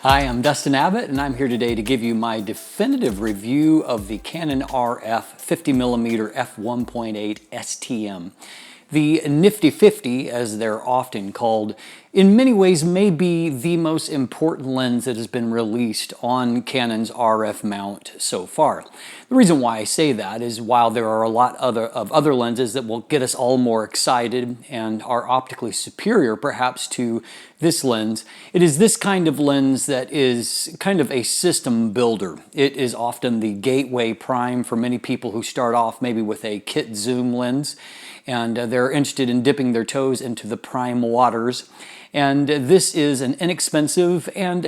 Hi, I'm Dustin Abbott, and I'm here today to give you my definitive review of the Canon RF 50mm F1.8 STM. The Nifty 50, as they're often called, in many ways may be the most important lens that has been released on Canon's RF mount so far. The reason why I say that is while there are a lot of other lenses that will get us all more excited and are optically superior perhaps to this lens, it is this kind of lens that is kind of a system builder. It is often the gateway prime for many people who start off maybe with a kit zoom lens, and they're interested in dipping their toes into the prime waters. And this is an inexpensive and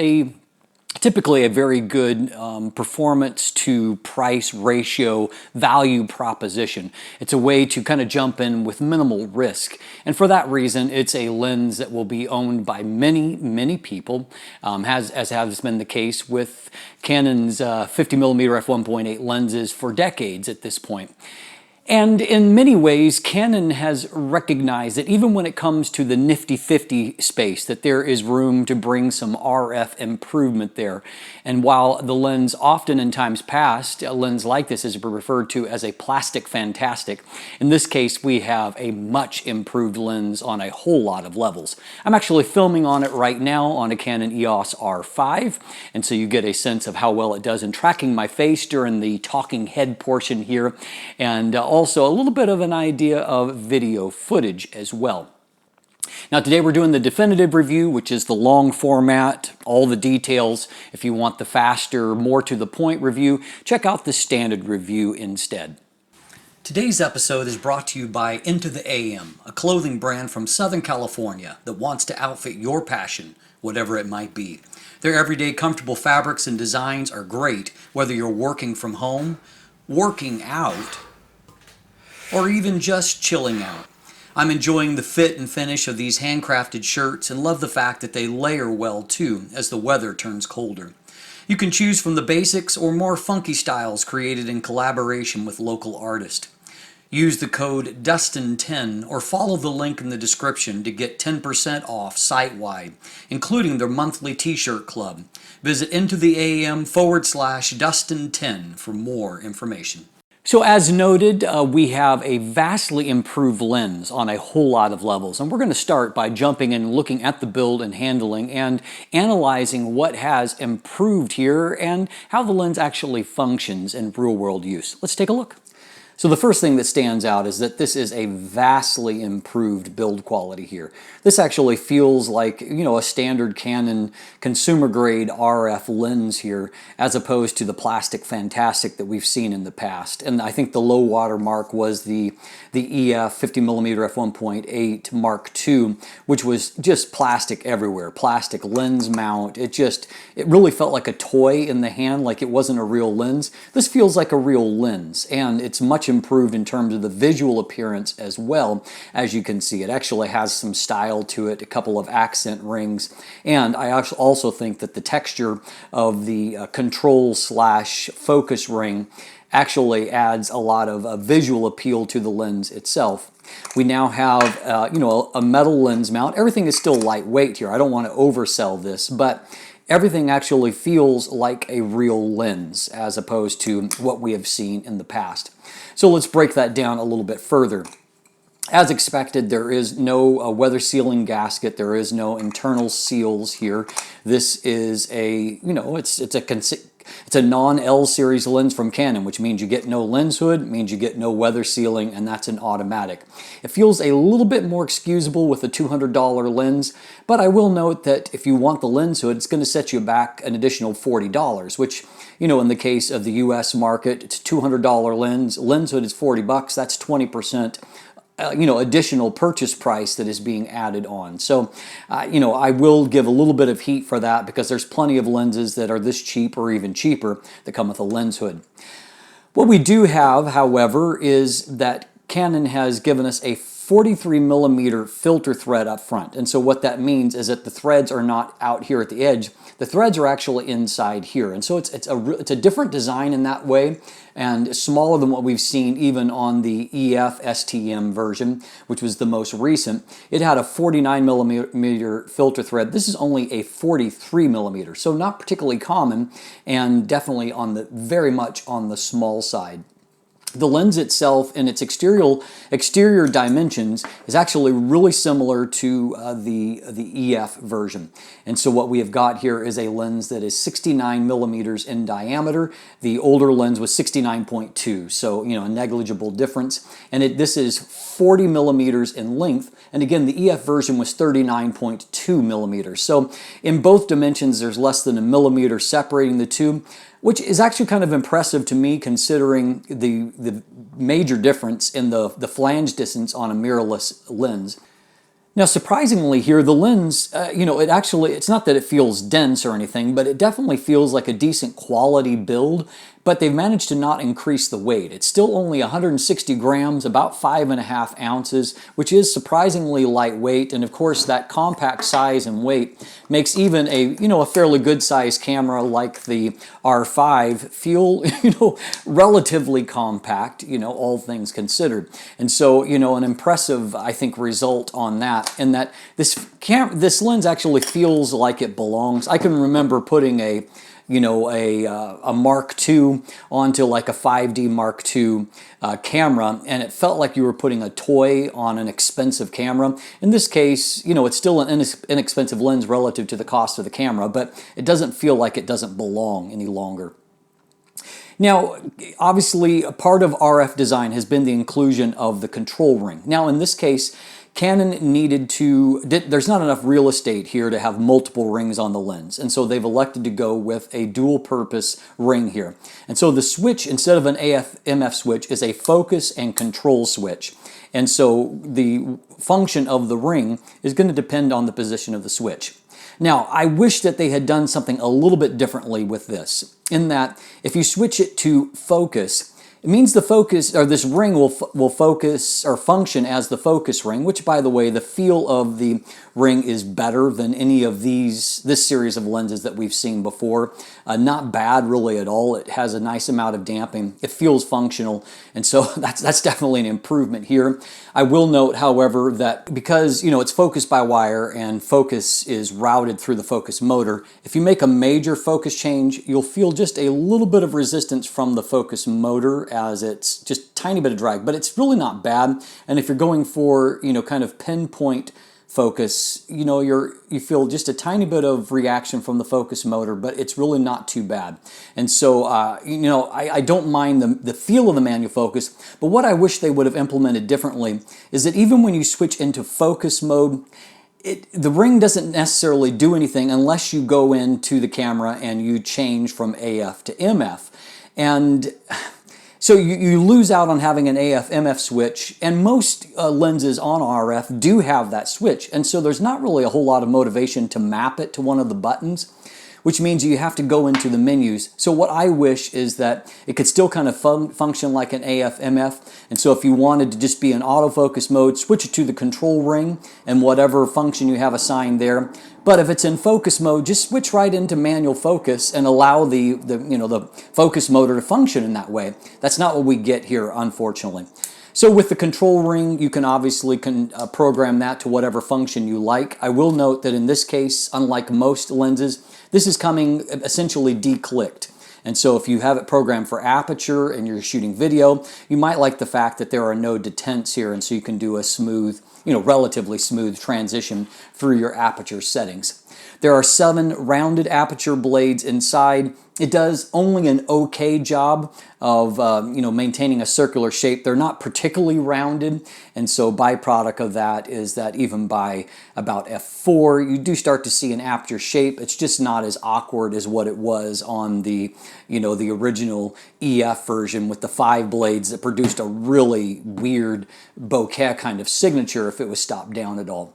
typically a very good performance to price ratio value proposition. It's a way to kind of jump in with minimal risk. And for that reason, it's a lens that will be owned by many people, as has been the case with Canon's 50mm f1.8 lenses for decades at this point. And in many ways, Canon has recognized that even when it comes to the Nifty 50 space, that there is room to bring some RF improvement there. And while the lens often in times past, a lens like this is referred to as a plastic fantastic, in this case we have a much improved lens on a whole lot of levels. I'm actually filming on it right now on a Canon EOS R5, and so you get a sense of how well it does in tracking my face during the talking head portion here, and also a little bit of an idea of video footage as well. Now today we're doing the definitive review, which is the long format, all the details. If you want the faster, more to the point review, check out the standard review instead. Today's episode is brought to you by Into the AM, a clothing brand from Southern California that wants to outfit your passion, whatever it might be. Their everyday comfortable fabrics and designs are great, whether you're working from home, working out, or even just chilling out. I'm enjoying the fit and finish of these handcrafted shirts and love the fact that they layer well too as the weather turns colder. You can choose from the basics or more funky styles created in collaboration with local artists. Use the code Dustin10 or follow the link in the description to get 10% off site-wide, including their monthly t-shirt club. Visit intotheam.com/Dustin10 for more information. So as noted, we have a vastly improved lens on a whole lot of levels, and we're going to start by jumping in and looking at the build and handling and analyzing what has improved here and how the lens actually functions in real-world use. Let's take a look. So the first thing that stands out is that this is a vastly improved build quality here. This actually feels like, a standard Canon consumer grade RF lens here, as opposed to the plastic fantastic that we've seen in the past. And I think the low water mark was the EF 50mm f1.8 Mark II, which was just plastic everywhere, plastic lens mount. It really felt like a toy in the hand, like it wasn't a real lens. This feels like a real lens, and it's much improved in terms of the visual appearance as well. As you can see, it actually has some style to it, a couple of accent rings, and I also think that the texture of the control/focus ring actually adds a lot of visual appeal to the lens itself. We now have a metal lens mount. Everything is still lightweight here. I don't want to oversell this, but everything actually feels like a real lens as opposed to what we have seen in the past. So let's break that down a little bit further. As expected, there is no weather sealing gasket. There is no internal seals here. This is it's a non-L series lens from Canon, which means you get no lens hood, means you get no weather sealing, and that's an automatic. It feels a little bit more excusable with a $200 lens, but I will note that if you want the lens hood, it's going to set you back an additional $40, which, in the case of the US market, it's a $200 lens. Lens hood is $40, that's 20%. Additional purchase price that is being added on. So, I will give a little bit of heat for that because there's plenty of lenses that are this cheap or even cheaper that come with a lens hood. What we do have, however, is that Canon has given us a 43mm filter thread up front. And so what that means is that the threads are not out here at the edge. The threads are actually inside here. And so it's a different design in that way, and smaller than what we've seen even on the EF STM version, which was the most recent. It had a 49mm filter thread. This is only a 43mm, so not particularly common, and definitely very much on the small side. The lens itself in its exterior dimensions is actually really similar to the EF version. And so what we have got here is a lens that is 69mm in diameter. The older lens was 69.2, so a negligible difference. And this is 40mm in length. And again, the EF version was 39.2mm. So in both dimensions, there's less than a millimeter separating the two, which is actually kind of impressive to me considering the major difference in the flange distance on a mirrorless lens. Now, surprisingly here, the lens, it's not that it feels dense or anything, but it definitely feels like a decent quality build, but they've managed to not increase the weight. It's still only 160 grams, about 5.5 ounces, which is surprisingly lightweight. And of course, that compact size and weight makes even a fairly good sized camera like the R5 feel, relatively compact, all things considered. And so, an impressive, I think, result on that, in that this lens actually feels like it belongs. I can remember putting a Mark II onto like a 5D Mark II camera, and it felt like you were putting a toy on an expensive camera. In this case, it's still an inexpensive lens relative to the cost of the camera, but it doesn't feel like it doesn't belong any longer. Now, obviously, a part of RF design has been the inclusion of the control ring. Now, in this case, Canon there's not enough real estate here to have multiple rings on the lens, and so they've elected to go with a dual purpose ring here. And so the switch, instead of an AF/MF switch, is a focus and control switch. And so the function of the ring is going to depend on the position of the switch. Now, I wish that they had done something a little bit differently with this, in that if you switch it to focus, it means the focus, or this ring will focus or function as the focus ring, which, by the way, the feel of the ring is better than any of this series of lenses that we've seen before. Not bad really at all. It has a nice amount of damping. It feels functional, and so that's definitely an improvement here. I will note, however, that because it's focused by wire and focus is routed through the focus motor, if you make a major focus change, you'll feel just a little bit of resistance from the focus motor, as it's just a tiny bit of drag, but it's really not bad. And if you're going for kind of pinpoint focus, you feel just a tiny bit of reaction from the focus motor, but it's really not too bad. And so I don't mind the feel of the manual focus, but what I wish they would have implemented differently is that even when you switch into focus mode, the ring doesn't necessarily do anything unless you go into the camera and you change from AF to MF. And so you lose out on having an AF/MF switch, and most lenses on RF do have that switch, and so there's not really a whole lot of motivation to map it to one of the buttons, which means you have to go into the menus. So what I wish is that it could still kind of function like an AF/MF, and so if you wanted to just be in autofocus mode, switch it to the control ring and whatever function you have assigned there. But if it's in focus mode, just switch right into manual focus and allow the focus motor to function in that way. That's not what we get here, unfortunately. So with the control ring, you can obviously program that to whatever function you like. I will note that in this case, unlike most lenses, this is coming essentially declicked. And so if you have it programmed for aperture and you're shooting video, you might like the fact that there are no detents here, and so you can do a smooth, relatively smooth transition through your aperture settings. There are 7 rounded aperture blades inside. It does only an okay job of maintaining a circular shape. They're not particularly rounded, and so byproduct of that is that even by about f4, you do start to see an aperture shape. It's just not as awkward as what it was on the the original EF version with the 5 blades that produced a really weird bokeh kind of signature if it was stopped down at all.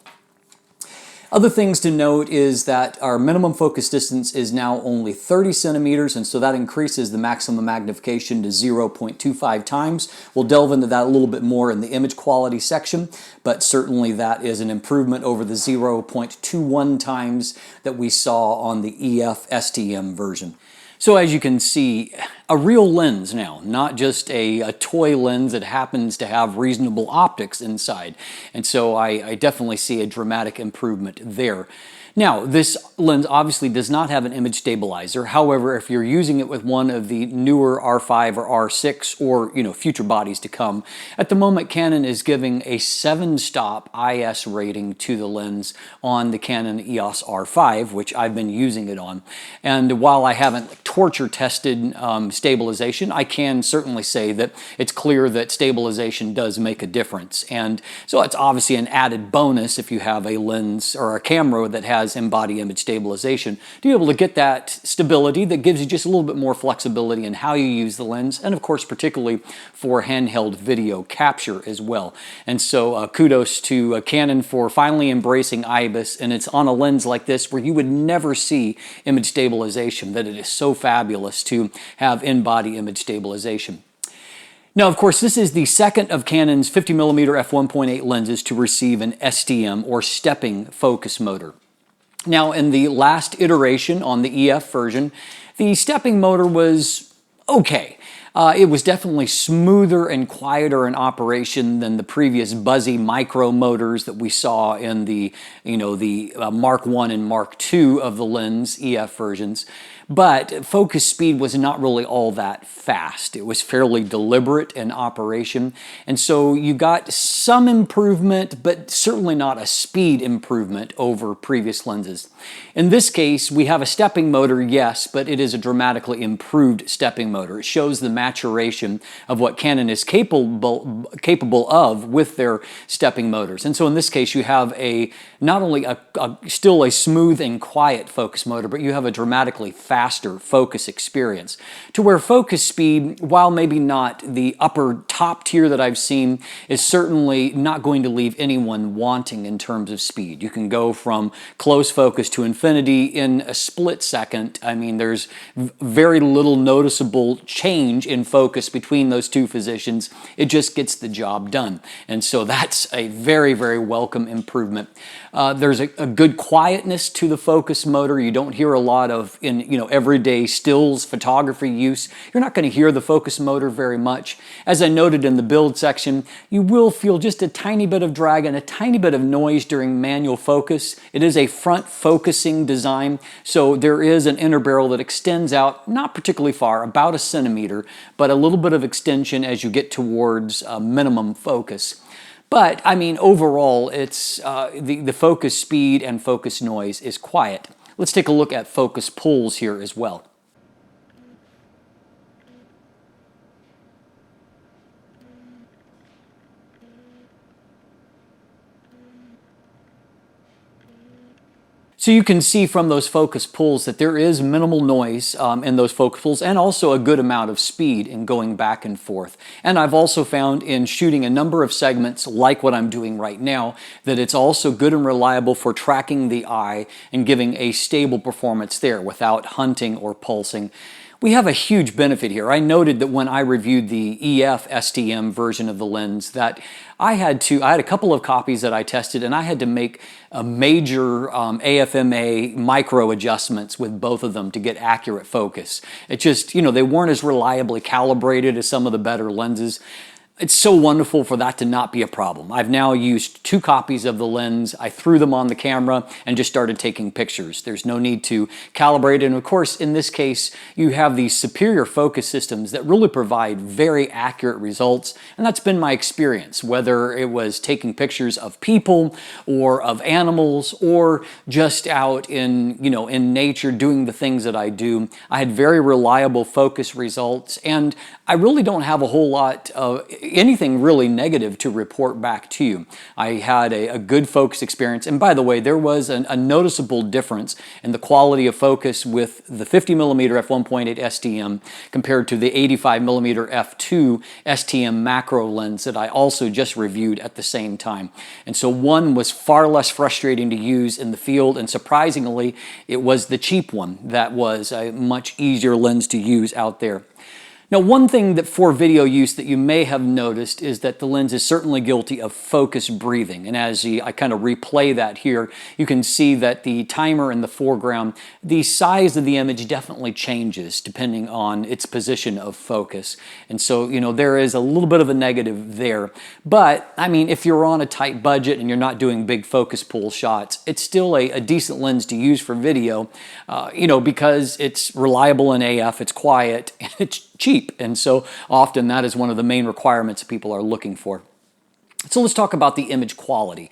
Other things to note is that our minimum focus distance is now only 30 centimeters, and so that increases the maximum magnification to 0.25 times. We'll delve into that a little bit more in the image quality section, but certainly that is an improvement over the 0.21 times that we saw on the EF STM version. So as you can see, a real lens now, not just a toy lens that happens to have reasonable optics inside. And so I definitely see a dramatic improvement there. Now, this lens obviously does not have an image stabilizer. However, if you're using it with one of the newer R5 or R6 or, future bodies to come, at the moment Canon is giving a 7-stop IS rating to the lens on the Canon EOS R5, which I've been using it on. And while I haven't torture tested stabilization, I can certainly say that it's clear that stabilization does make a difference. And so it's obviously an added bonus if you have a lens or a camera that has in-body image stabilization to be able to get that stability that gives you just a little bit more flexibility in how you use the lens, and of course particularly for handheld video capture as well. And so kudos to Canon for finally embracing IBIS, and it's on a lens like this where you would never see image stabilization, that it is so fabulous to have in-body image stabilization. Now, of course, this is the second of Canon's 50mm f1.8 lenses to receive an STM, or stepping focus motor. Now, in the last iteration on the EF version, the stepping motor was okay. It was definitely smoother and quieter in operation than the previous buzzy micro motors that we saw in the, the Mark I and Mark II of the lens EF versions. But focus speed was not really all that fast. It was fairly deliberate in operation. And so you got some improvement, but certainly not a speed improvement over previous lenses. In this case, we have a stepping motor, yes, but it is a dramatically improved stepping motor. It shows the maturation of what Canon is capable of with their stepping motors. And so in this case, you have not only still a smooth and quiet focus motor, but you have a dramatically faster focus experience, to where focus speed, while maybe not the upper top tier that I've seen, is certainly not going to leave anyone wanting in terms of speed. You can go from close focus to infinity in a split second. I mean, there's very little noticeable change in focus between those two positions. It just gets the job done. And so that's a very, very welcome improvement. There's a good quietness to the focus motor. You don't hear a lot of, in everyday stills photography use, you're not going to hear the focus motor very much. As I noted in the build section, you will feel just a tiny bit of drag and a tiny bit of noise during manual focus. It is a front focusing design, so there is an inner barrel that extends out not particularly far, about a centimeter, but a little bit of extension as you get towards minimum focus. But, I mean, overall, it's the focus speed and focus noise is quiet. Let's take a look at focus pulls here as well. So you can see from those focus pulls that there is minimal noise in those focus pulls, and also a good amount of speed in going back and forth. And I've also found in shooting a number of segments like what I'm doing right now that it's also good and reliable for tracking the eye and giving a stable performance there without hunting or pulsing. We have a huge benefit here. I noted that when I reviewed the EF STM version of the lens that I had a couple of copies that I tested, and I had to make a major AFMA micro adjustments with both of them to get accurate focus. It just, they weren't as reliably calibrated as some of the better lenses. It's so wonderful for that to not be a problem. I've now used 2 copies of the lens. I threw them on the camera and just started taking pictures. There's no need to calibrate. And of course, in this case, you have these superior focus systems that really provide very accurate results. And that's been my experience, whether it was taking pictures of people or of animals or just out in nature doing the things that I do. I had very reliable focus results, and I really don't have a whole lot of anything really negative to report back to you. I had a good focus experience, and by the way, there was a noticeable difference in the quality of focus with the 50mm f1.8 STM compared to the 85mm f2 STM macro lens that I also just reviewed at the same time. And so one was far less frustrating to use in the field, and surprisingly, it was the cheap one that was a much easier lens to use out there. Now, one thing that for video use that you may have noticed is that the lens is certainly guilty of focus breathing. And as I kind of replay that here, you can see that the timer in the foreground, the size of the image definitely changes depending on its position of focus. And so, you know, there is a little bit of a negative there. But, I mean, if you're on a tight budget and you're not doing big focus pull shots, it's still a decent lens to use for video, you know, because it's reliable in AF, it's quiet, and it's cheap. And so often that is one of the main requirements people are looking for. So let's talk about the image quality.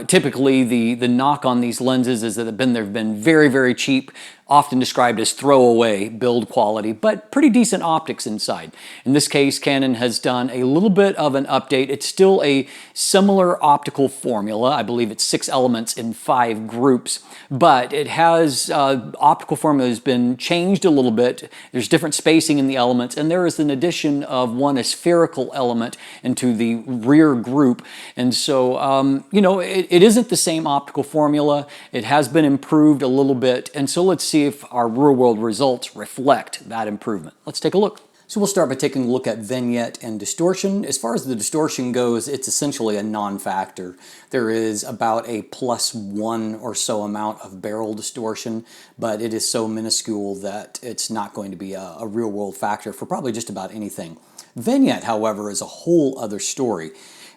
Typically, the knock on these lenses is that they've been very, very cheap, often described as throwaway build quality, but pretty decent optics inside. In this case, Canon has done a little bit of an update. It's still a similar optical formula. I believe it's 6 elements in 5 groups, but it has, optical formula has been changed a little bit. There's different spacing in the elements, and there is an addition of one spherical element into the rear group. And so, you know, it isn't the same optical formula. It has been improved a little bit, and so let's see if our real-world results reflect that improvement. Let's take a look. So we'll start by taking a look at vignette and distortion. As far as the distortion goes, it's essentially a non-factor. There is about a +1 or so amount of barrel distortion, but it is so minuscule that it's not going to be a real-world factor for probably just about anything. Vignette, however, is a whole other story.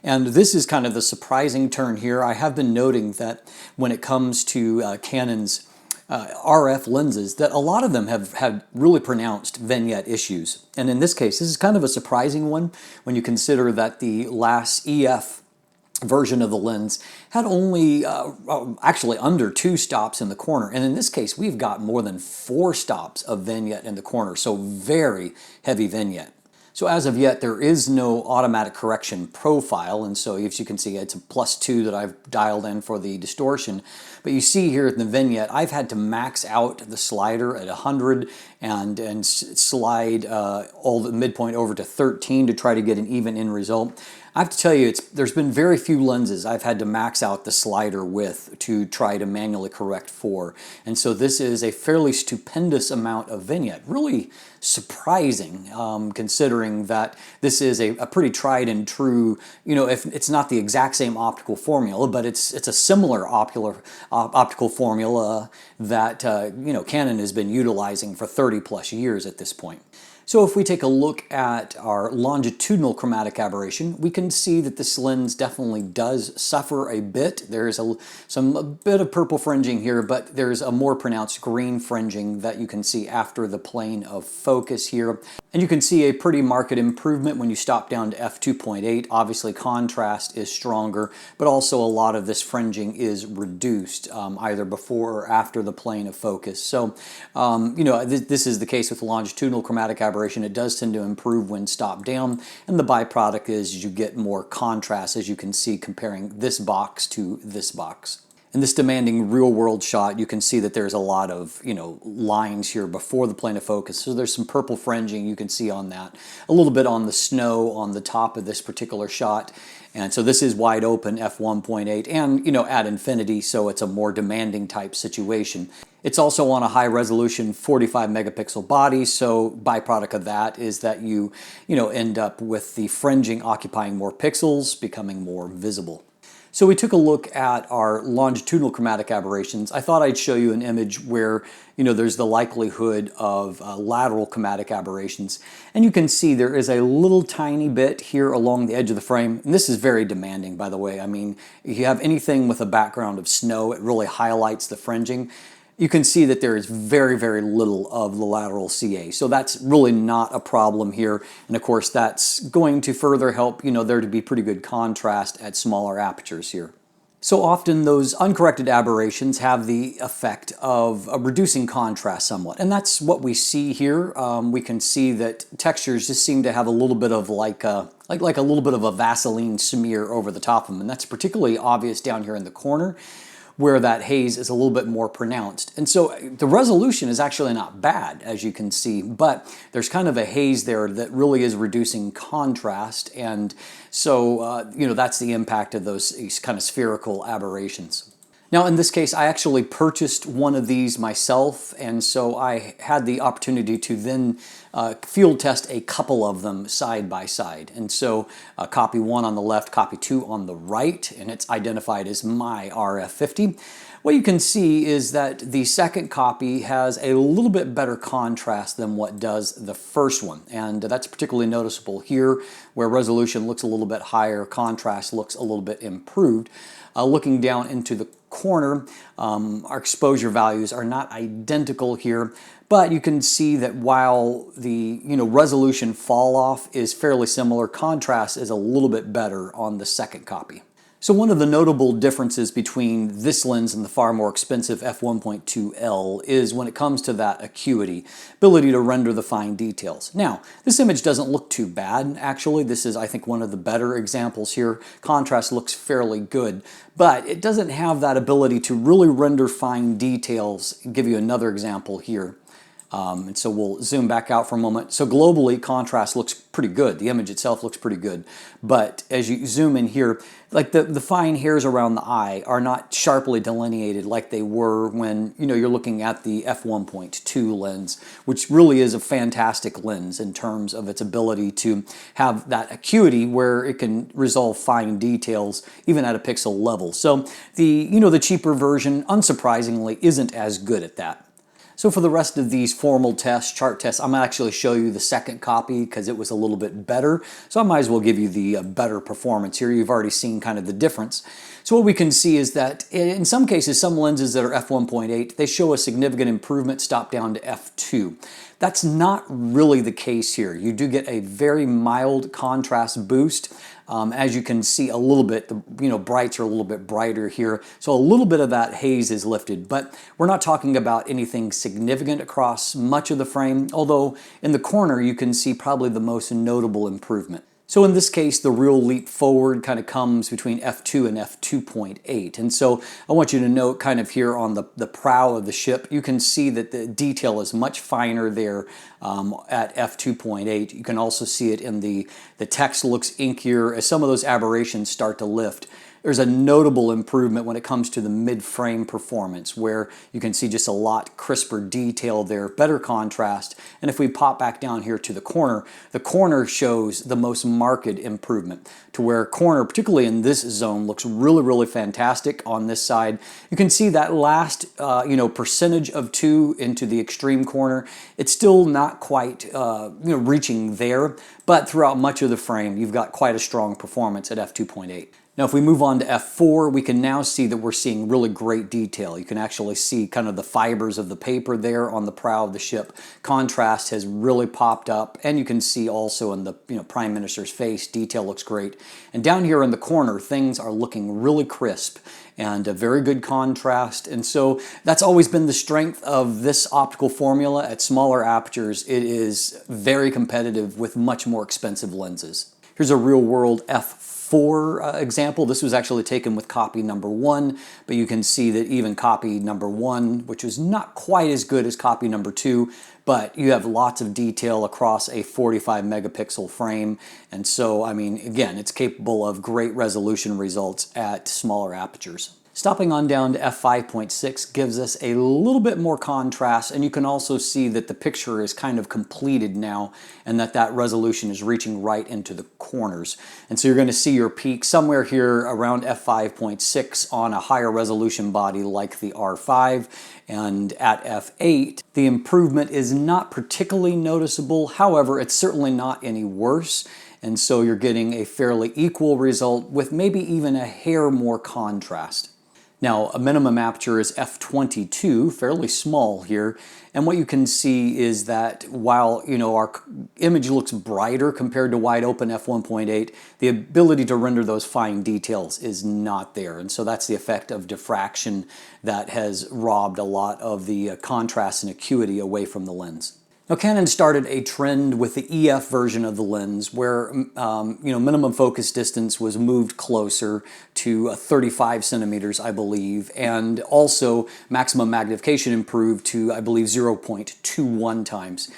And this is kind of the surprising turn here. I have been noting that when it comes to Canon's RF lenses, that a lot of them have had really pronounced vignette issues. And in this case, this is kind of a surprising one when you consider that the last EF version of the lens had only actually under 2 stops in the corner. And in this case, we've got more than 4 stops of vignette in the corner. So very heavy vignette. So as of yet, there is no automatic correction profile, and so as you can see, it's a +2 that I've dialed in for the distortion. But you see here in the vignette, I've had to max out the slider at 100 and slide all the midpoint over to 13 to try to get an even end result. I have to tell you, there's been very few lenses I've had to max out the slider with to try to manually correct for. And so this is a fairly stupendous amount of vignette. Really surprising, considering that this is a pretty tried and true, you know, if it's not the exact same optical formula, but it's a similar optical formula that, you know, Canon has been utilizing for 30+ years at this point. So if we take a look at our longitudinal chromatic aberration, we can see that this lens definitely does suffer a bit. There's a bit of purple fringing here, but there's a more pronounced green fringing that you can see after the plane of focus here. And you can see a pretty marked improvement when you stop down to f2.8. Obviously contrast is stronger, but also a lot of this fringing is reduced either before or after the plane of focus. So, you know, this is the case with longitudinal chromatic aberration. It does tend to improve when stopped down, and the byproduct is you get more contrast, as you can see comparing this box to this box. In this demanding real-world shot, you can see that there's a lot of, you know, lines here before the plane of focus. So there's some purple fringing you can see on that. A little bit on the snow on the top of this particular shot. And so this is wide open f1.8 and, you know, at infinity, so it's a more demanding type situation. It's also on a high resolution 45 megapixel body, so byproduct of that is that you end up with the fringing occupying more pixels, becoming more visible. So we took a look at our longitudinal chromatic aberrations. I thought I'd show you an image where, you know, there's the likelihood of lateral chromatic aberrations. And you can see there is a little tiny bit here along the edge of the frame. And this is very demanding, by the way. I mean, if you have anything with a background of snow, it really highlights the fringing. You can see that there is very, very little of the lateral CA. So that's really not a problem here. And of course, that's going to further help, you know, there to be pretty good contrast at smaller apertures here. So often those uncorrected aberrations have the effect of reducing contrast somewhat. And that's what we see here. We can see that textures just seem to have a little bit of like a little bit of a Vaseline smear over the top of them. And that's particularly obvious down here in the corner, where that haze is a little bit more pronounced. And so the resolution is actually not bad, as you can see, but there's kind of a haze there that really is reducing contrast. And so, that's the impact of these kind of spherical aberrations. Now, in this case, I actually purchased one of these myself, and so I had the opportunity to then field test a couple of them side by side. And so copy 1 on the left, copy 2 on the right, and it's identified as my RF50. What you can see is that the second copy has a little bit better contrast than what does the first one. And that's particularly noticeable here, where resolution looks a little bit higher, contrast looks a little bit improved. Looking down into the corner, our exposure values are not identical here, but you can see that while the resolution fall off is fairly similar, contrast is a little bit better on the second copy. So one of the notable differences between this lens and the far more expensive f1.2L is when it comes to that acuity, ability to render the fine details. Now, this image doesn't look too bad, actually. This is, I think, one of the better examples here. Contrast looks fairly good, but it doesn't have that ability to really render fine details. I'll give you another example here. And so we'll zoom back out for a moment. So globally, contrast looks pretty good. The image itself looks pretty good. But as you zoom in here, like the fine hairs around the eye are not sharply delineated like they were when you're looking at the f1.2 lens, which really is a fantastic lens in terms of its ability to have that acuity where it can resolve fine details even at a pixel level. So the cheaper version, unsurprisingly, isn't as good at that. So for the rest of these formal tests, chart tests, I'm going to actually show you the second copy because it was a little bit better. So I might as well give you the better performance here. You've already seen kind of the difference. So what we can see is that in some cases, some lenses that are f1.8, they show a significant improvement stop down to f2. That's not really the case here. You do get a very mild contrast boost. As you can see a little bit, the brights are a little bit brighter here. So a little bit of that haze is lifted, but we're not talking about anything significant across much of the frame, although in the corner you can see probably the most notable improvement. So in this case, the real leap forward kind of comes between f2 and f2.8. And so I want you to note kind of here on the prow of the ship, you can see that the detail is much finer there at f2.8. You can also see it in the text looks inkier as some of those aberrations start to lift. There's a notable improvement when it comes to the mid-frame performance, where you can see just a lot crisper detail there, better contrast. And if we pop back down here to the corner shows the most marked improvement, to where corner, particularly in this zone, looks really, really fantastic on this side. You can see that last percentage of 2 into the extreme corner. It's still not quite reaching there, but throughout much of the frame, you've got quite a strong performance at f2.8. Now, if we move on to f4, we can now see that we're seeing really great detail. You can actually see kind of the fibers of the paper there on the prow of the ship. Contrast has really popped up, and you can see also in the Prime Minister's face, detail looks great. And down here in the corner, things are looking really crisp and a very good contrast. And so that's always been the strength of this optical formula. At smaller apertures, it is very competitive with much more expensive lenses. Here's a real-world f4 example. This was actually taken with copy number 1, but you can see that even copy number 1, which was not quite as good as copy number 2, but you have lots of detail across a 45 megapixel frame. And so, I mean, again, it's capable of great resolution results at smaller apertures. Stopping on down to f5.6 gives us a little bit more contrast, and you can also see that the picture is kind of completed now and that resolution is reaching right into the corners. And so you're going to see your peak somewhere here around f5.6 on a higher resolution body like the R5, and at f8 the improvement is not particularly noticeable. However, it's certainly not any worse. And so you're getting a fairly equal result with maybe even a hair more contrast. Now, a minimum aperture is f/22, fairly small here, and what you can see is that while our image looks brighter compared to wide open f/1.8, the ability to render those fine details is not there, and so that's the effect of diffraction that has robbed a lot of the contrast and acuity away from the lens. Now, Canon started a trend with the EF version of the lens where minimum focus distance was moved closer to 35 centimeters, I believe, and also maximum magnification improved to, I believe, 0.21 times.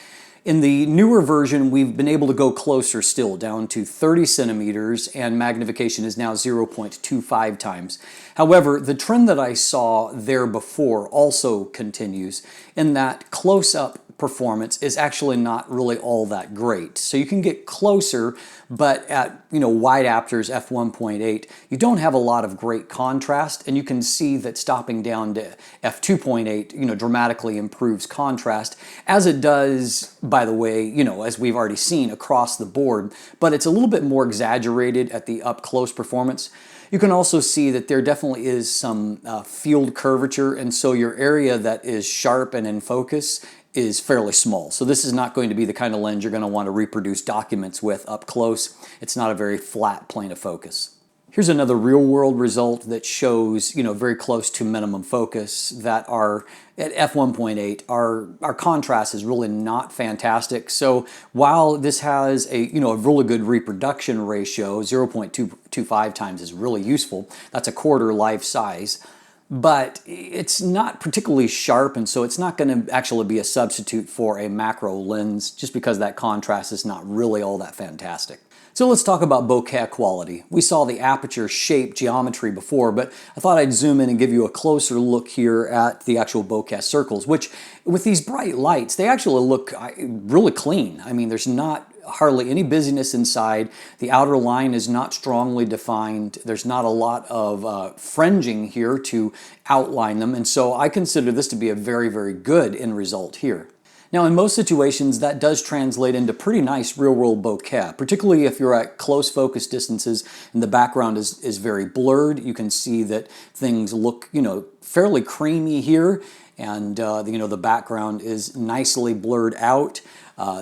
In the newer version, we've been able to go closer still, down to 30 centimeters, and magnification is now 0.25 times. However, the trend that I saw there before also continues in that close-up performance is actually not really all that great. So you can get closer, but at wide apertures f/1.8, you don't have a lot of great contrast, and you can see that stopping down to f/2.8 dramatically improves contrast, as it does, by the way, as we've already seen across the board, but it's a little bit more exaggerated at the up close performance. You can also see that there definitely is some field curvature, and so your area that is sharp and in focus is fairly small. So this is not going to be the kind of lens you're going to want to reproduce documents with up close. It's not a very flat plane of focus. Here's another real-world result that shows, very close to minimum focus, that are at f/1.8, our contrast is really not fantastic. So while this has a really good reproduction ratio, 0.225 times is really useful. That's a quarter life size. But it's not particularly sharp, and so it's not going to actually be a substitute for a macro lens just because that contrast is not really all that fantastic. So let's talk about bokeh quality. We saw the aperture shape geometry before, but I thought I'd zoom in and give you a closer look here at the actual bokeh circles, which with these bright lights, they actually look really clean. I mean, there's not hardly any busyness inside. The outer line is not strongly defined. There's not a lot of fringing here to outline them, and so I consider this to be a very, very good end result here. Now, in most situations, that does translate into pretty nice real-world bokeh, particularly if you're at close focus distances and the background is very blurred. You can see that things look, fairly creamy here, and the background is nicely blurred out.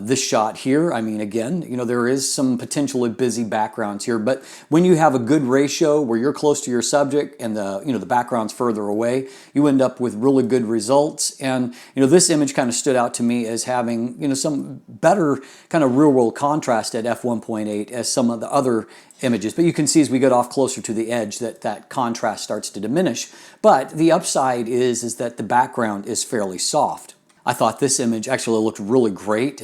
This shot here, I mean, again, there is some potentially busy backgrounds here, but when you have a good ratio where you're close to your subject and the background's further away, you end up with really good results. And this image kind of stood out to me as having some better kind of real-world contrast at f/1.8 as some of the other images. But you can see as we get off closer to the edge that contrast starts to diminish. But the upside is that the background is fairly soft. I thought this image actually looked really great.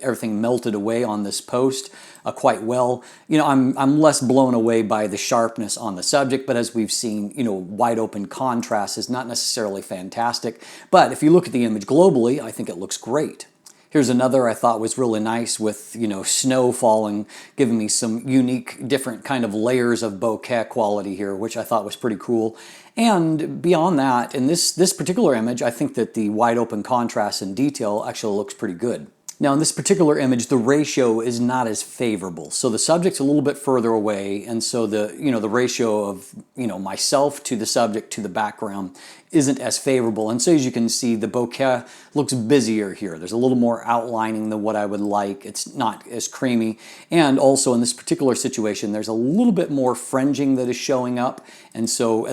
Everything melted away on this post quite well. I'm less blown away by the sharpness on the subject, but as we've seen, wide open contrast is not necessarily fantastic. But if you look at the image globally, I think it looks great. Here's another I thought was really nice with, snow falling, giving me some unique, different kind of layers of bokeh quality here, which I thought was pretty cool. And beyond that, in this particular image, I think that the wide open contrast and detail actually looks pretty good. Now, in this particular image, the ratio is not as favorable. So the subject's a little bit further away, and so the ratio of myself to the subject to the background isn't as favorable. And so as you can see, the bokeh looks busier here. There's a little more outlining than what I would like. It's not as creamy. And also in this particular situation, there's a little bit more fringing that is showing up. And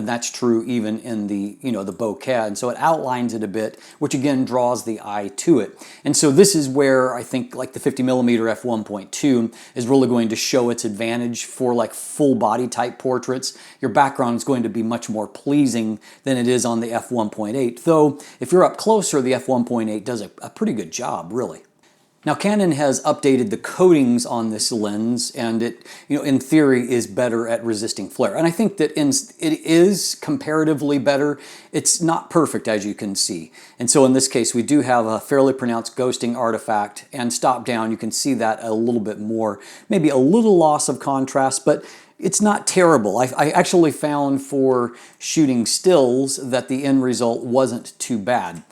that's true even in the bokeh. And so it outlines it a bit, which again draws the eye to it. And so this is where I think like the 50mm f1.2 is really going to show its advantage for like full body type portraits. Your background is going to be much more pleasing than it is on the f1.8, though if you're up closer, the f1.8 does a pretty good job, really. Now, Canon has updated the coatings on this lens, and it, in theory, is better at resisting flare. And I think that it is comparatively better. It's not perfect, as you can see. And so in this case, we do have a fairly pronounced ghosting artifact, and stop down, you can see that a little bit more. Maybe a little loss of contrast, but it's not terrible. I actually found for shooting stills that the end result wasn't too bad.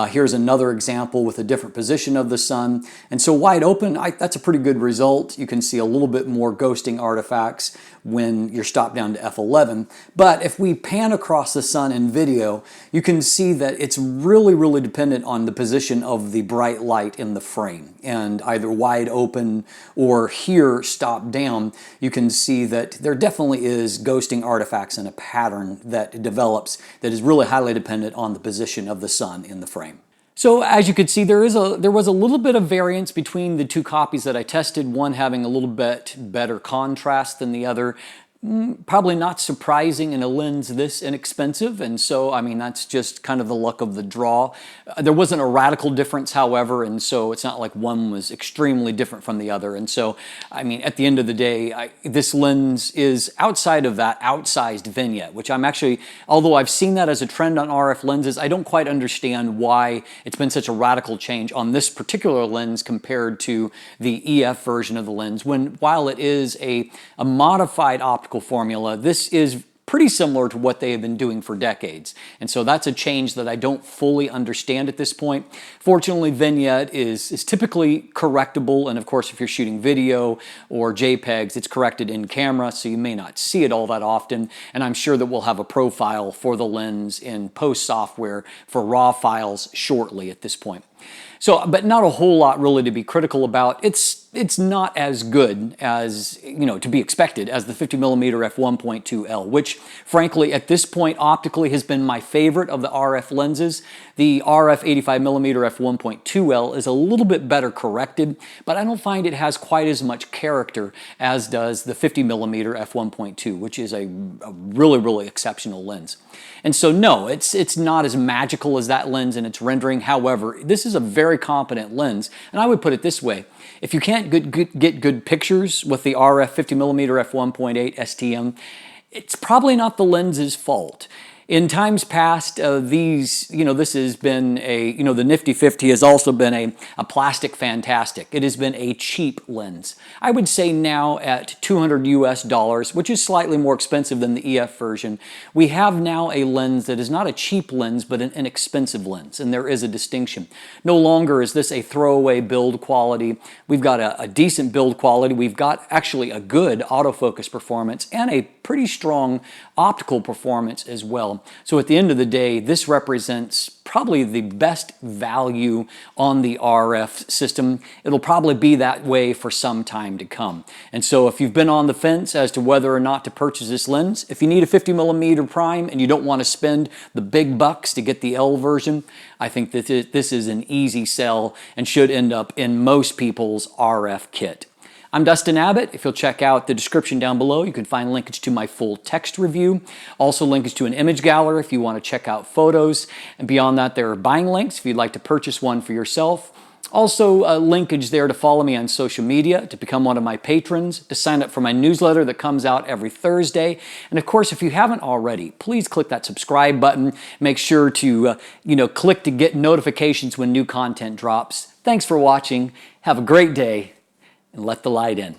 Here's another example with a different position of the sun. And so wide open, that's a pretty good result. You can see a little bit more ghosting artifacts when you're stopped down to f11. But if we pan across the sun in video, you can see that it's really, really dependent on the position of the bright light in the frame. And either wide open or here stopped down, you can see that there definitely is ghosting artifacts and a pattern that develops that is really highly dependent on the position of the sun in the frame. So as you could see, there was a little bit of variance between the two copies that I tested, one having a little bit better contrast than the other. Probably not surprising in a lens this inexpensive, and so, I mean, that's just kind of the luck of the draw. There wasn't a radical difference, however, and so it's not like one was extremely different from the other. And so, I mean, at the end of the day, this lens is outside of that outsized vignette, which I'm actually, although I've seen that as a trend on RF lenses, I don't quite understand why it's been such a radical change on this particular lens compared to the EF version of the lens, when while it is a modified optical formula, this is pretty similar to what they have been doing for decades. And so that's a change that I don't fully understand at this point. Fortunately, vignette is typically correctable, and of course, if you're shooting video or JPEGs, it's corrected in camera, so you may not see it all that often. And I'm sure that we'll have a profile for the lens in post software for RAW files shortly at this point. So, but not a whole lot really to be critical about. It's not as good as, you know, to be expected as the 50mm f1.2L, which frankly at this point optically has been my favorite of the RF lenses. The RF 85mm f1.2L is a little bit better corrected, but I don't find it has quite as much character as does the 50mm f1.2, which is a really, really exceptional lens. And so no, it's not as magical as that lens in its rendering. However, this is a very competent lens, and I would put it this way. If you can't get good pictures with the RF 50mm f1.8 STM, it's probably not the lens's fault. In times past, this has been the Nifty 50 has also been a plastic fantastic. It has been a cheap lens. I would say now at $200 US, which is slightly more expensive than the EF version, we have now a lens that is not a cheap lens, but an inexpensive lens, and there is a distinction. No longer is this a throwaway build quality. We've got a decent build quality. We've got actually a good autofocus performance and a pretty strong optical performance as well. So at the end of the day, this represents probably the best value on the RF system. It'll probably be that way for some time to come. And so if you've been on the fence as to whether or not to purchase this lens, if you need a 50mm prime and you don't want to spend the big bucks to get the L version, I think that this is an easy sell and should end up in most people's RF kit. I'm Dustin Abbott. If you'll check out the description down below, you can find linkage to my full text review. Also linkage to an image gallery if you want to check out photos. And beyond that, there are buying links if you'd like to purchase one for yourself. Also a linkage there to follow me on social media, to become one of my patrons, to sign up for my newsletter that comes out every Thursday. And of course, if you haven't already, please click that subscribe button. Make sure to click to get notifications when new content drops. Thanks for watching. Have a great day. And let the light in.